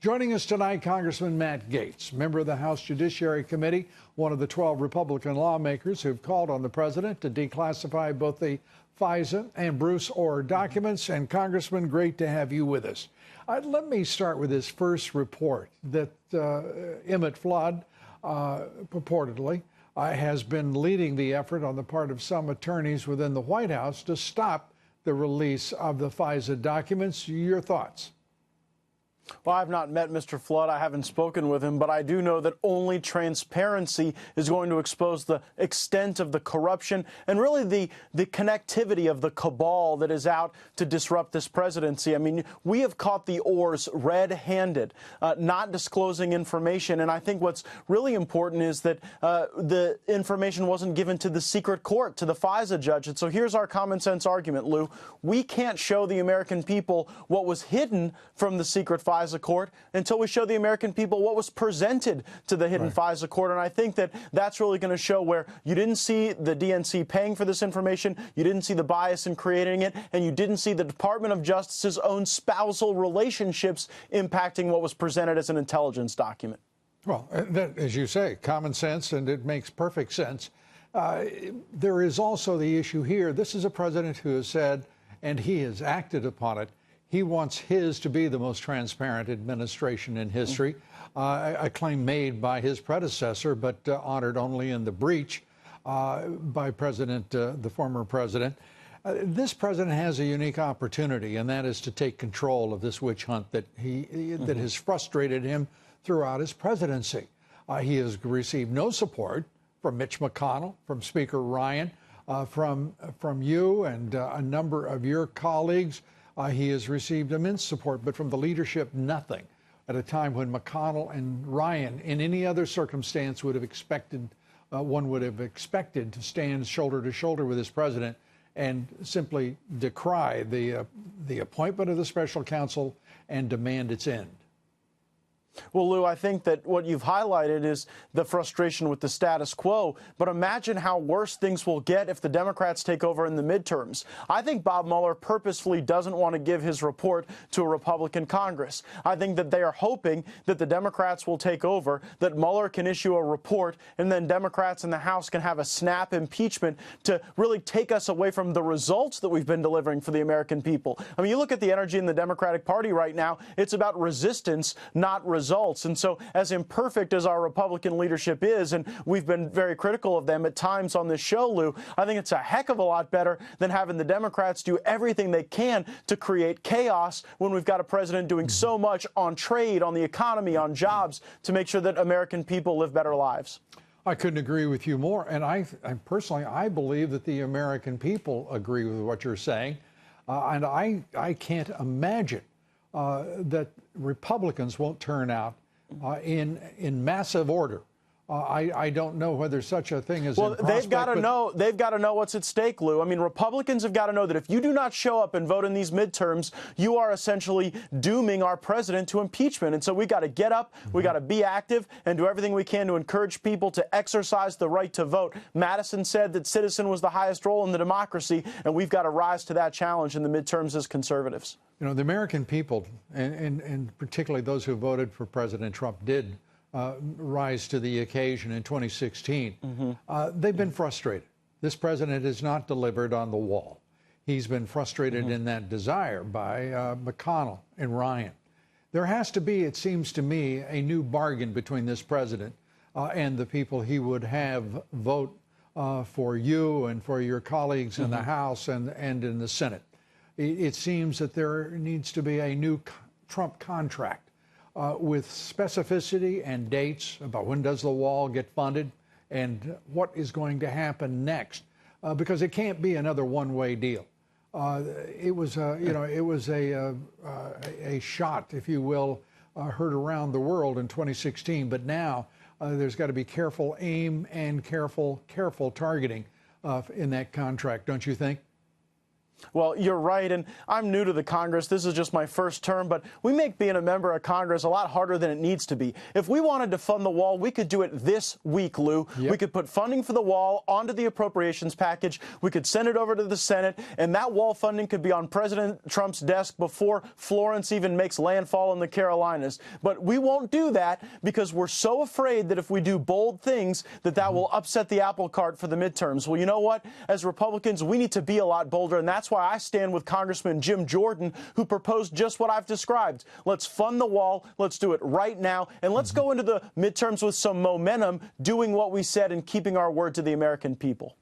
Joining us tonight, Congressman Matt Gaetz, member of the House Judiciary Committee, one of the 12 Republican lawmakers who've called on the president to declassify both the FISA and Bruce Ohr documents. And Congressman, great to have you with us. Let me start with this first report that Emmett Flood purportedly has been leading the effort on the part of some attorneys within the White House to stop the release of the FISA documents. Your thoughts? Well, I've not met Mr. Flood. I haven't spoken with him, but I do know that only transparency is going to expose the extent of the corruption and really the connectivity of the cabal that is out to disrupt this presidency. I mean, we have caught the Ohrs red-handed, not disclosing information. And I think what's really important is that the information wasn't given to the secret court, to the FISA judge. And so here's our common sense argument, Lou. We can't show the American people what was hidden from the secret FISA court until we show the American people what was presented to the hidden FISA court. And I think that that's really going to show where you didn't see the DNC paying for this information, you didn't see the bias in creating it, and you didn't see the Department of Justice's own spousal relationships impacting what was presented as an intelligence document. Well, that, as you say, common sense, and it makes perfect sense. There is also the issue here. This is a president who has said, and he has acted upon it, he wants his to be the most transparent administration in history, a claim made by his predecessor, but honored only in the breach by the former president. This president has a unique opportunity, and that is to take control of this witch hunt that that has frustrated him throughout his presidency. He has received no support from Mitch McConnell, from Speaker Ryan, from you and a number of your colleagues. He has received immense support, but from the leadership, nothing. At a time when McConnell and Ryan, in any other circumstance, would have expected, one would have expected to stand shoulder to shoulder with this president and simply decry the appointment of the special counsel and demand its end. Well, Lou, I think that what you've highlighted is the frustration with the status quo. But imagine how worse things will get if the Democrats take over in the midterms. I think Bob Mueller purposefully doesn't want to give his report to a Republican Congress. I think that they are hoping that the Democrats will take over, that Mueller can issue a report, and then Democrats in the House can have a snap impeachment to really take us away from the results that we've been delivering for the American people. I mean, you look at the energy in the Democratic Party right now, it's about resistance, not results. And so as imperfect as our Republican leadership is, and we've been very critical of them at times on this show, Lou, I think it's a heck of a lot better than having the Democrats do everything they can to create chaos when we've got a president doing so much on trade, on the economy, on jobs to make sure that American people live better lives. I couldn't agree with you more. And I personally, I believe that the American people agree with what you're saying. And I can't imagine that Republicans won't turn out in massive order. I don't know whether such a thing is in prospect. They've got to know what's at stake, Lou. I mean, Republicans have got to know that if you do not show up and vote in these midterms, you are essentially dooming our president to impeachment. And so we got to get up, we got to be active, and do everything we can to encourage people to exercise the right to vote. Madison said that citizen was the highest role in the democracy, and we've got to rise to that challenge in the midterms as conservatives. You know, the American people, and particularly those who voted for President Trump, did rise to the occasion in 2016. They've been frustrated. This president has not delivered on the wall. He's been frustrated in that desire by McConnell and Ryan. There has to be, it seems to me, a new bargain between this president and the people he would have vote for you and for your colleagues in the House and in the Senate. It seems that there needs to be a new Trump contract with specificity and dates about when does the wall get funded and what is going to happen next, because it can't be another one-way deal. It was, it was a shot, if you will, heard around the world in 2016. But now there's got to be careful aim and careful targeting in that contract, don't you think? Well, you're right, and I'm new to the Congress. This is just my first term, but we make being a member of Congress a lot harder than it needs to be. If we wanted to fund the wall, we could do it this week, Lou. Yep. We could put funding for the wall onto the appropriations package. We could send it over to the Senate, and that wall funding could be on President Trump's desk before Florence even makes landfall in the Carolinas. But we won't do that because we're so afraid that if we do bold things, that will upset the apple cart for the midterms. Well, you know what? As Republicans, we need to be a lot bolder, and that's why I stand with Congressman Jim Jordan, who proposed just what I've described. Let's fund the wall. Let's do it right now. And let's go into the midterms with some momentum, doing what we said and keeping our word to the American people.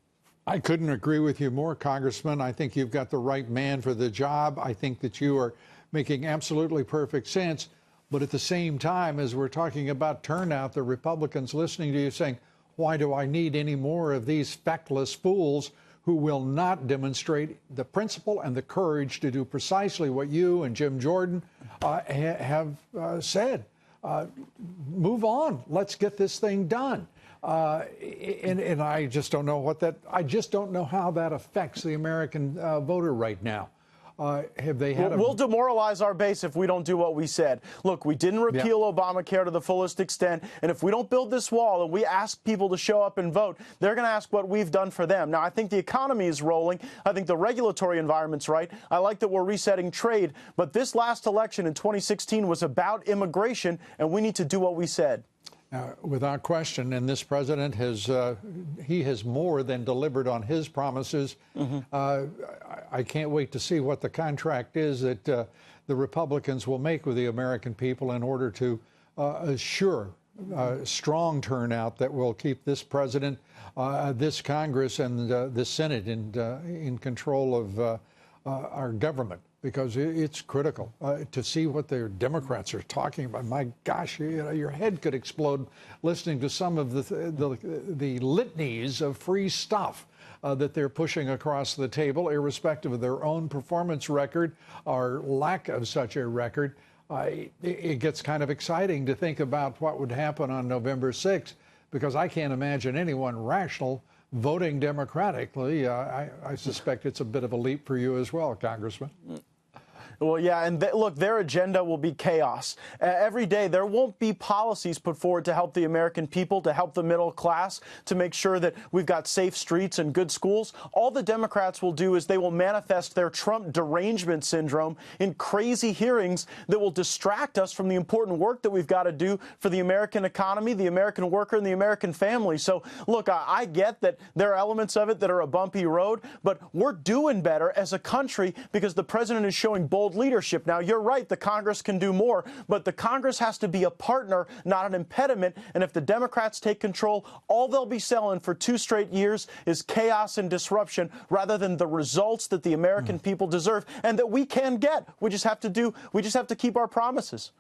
I couldn't agree with you more, Congressman. I think you've got the right man for the job. I think that you are making absolutely perfect sense. But at the same time, as we're talking about turnout, the Republicans listening to you saying, why do I need any more of these feckless fools who will not demonstrate the principle and the courage to do precisely what you and Jim Jordan have said? Move on. Let's get this thing done. And I just don't know I just don't know how that affects the American voter right now. Have they had We'll demoralize our base if we don't do what we said. Look, we didn't repeal Obamacare to the fullest extent, and if we don't build this wall and we ask people to show up and vote, they're going to ask what we've done for them. Now, I think the economy is rolling. I think the regulatory environment's right. I like that we're resetting trade, but this last election in 2016 was about immigration, and we need to do what we said. Without question, and this president he has more than delivered on his promises. I can't wait to see what the contract is that the Republicans will make with the American people in order to assure strong turnout that will keep this president, this Congress, and this Senate in control of our government. Because it's critical to see what their Democrats are talking about. My gosh, your head could explode listening to some of the litanies of free stuff that they're pushing across the table, irrespective of their own performance record or lack of such a record. It gets kind of exciting to think about what would happen on November 6th, because I can't imagine anyone rational voting Democratically. I suspect it's a bit of a leap for you as well, Congressman. Well, yeah, and look, their agenda will be chaos. Every day there won't be policies put forward to help the American people, to help the middle class, to make sure that we've got safe streets and good schools. All the Democrats will do is they will manifest their Trump derangement syndrome in crazy hearings that will distract us from the important work that we've got to do for the American economy, the American worker, and the American family. So, look, I get that there are elements of it that are a bumpy road, but we're doing better as a country because the president is showing bold leadership. Now, you're right, the Congress can do more, but the Congress has to be a partner, not an impediment. And if the Democrats take control, all they'll be selling for 2 straight years is chaos and disruption rather than the results that the American people deserve and that we can get. We just have to keep our promises.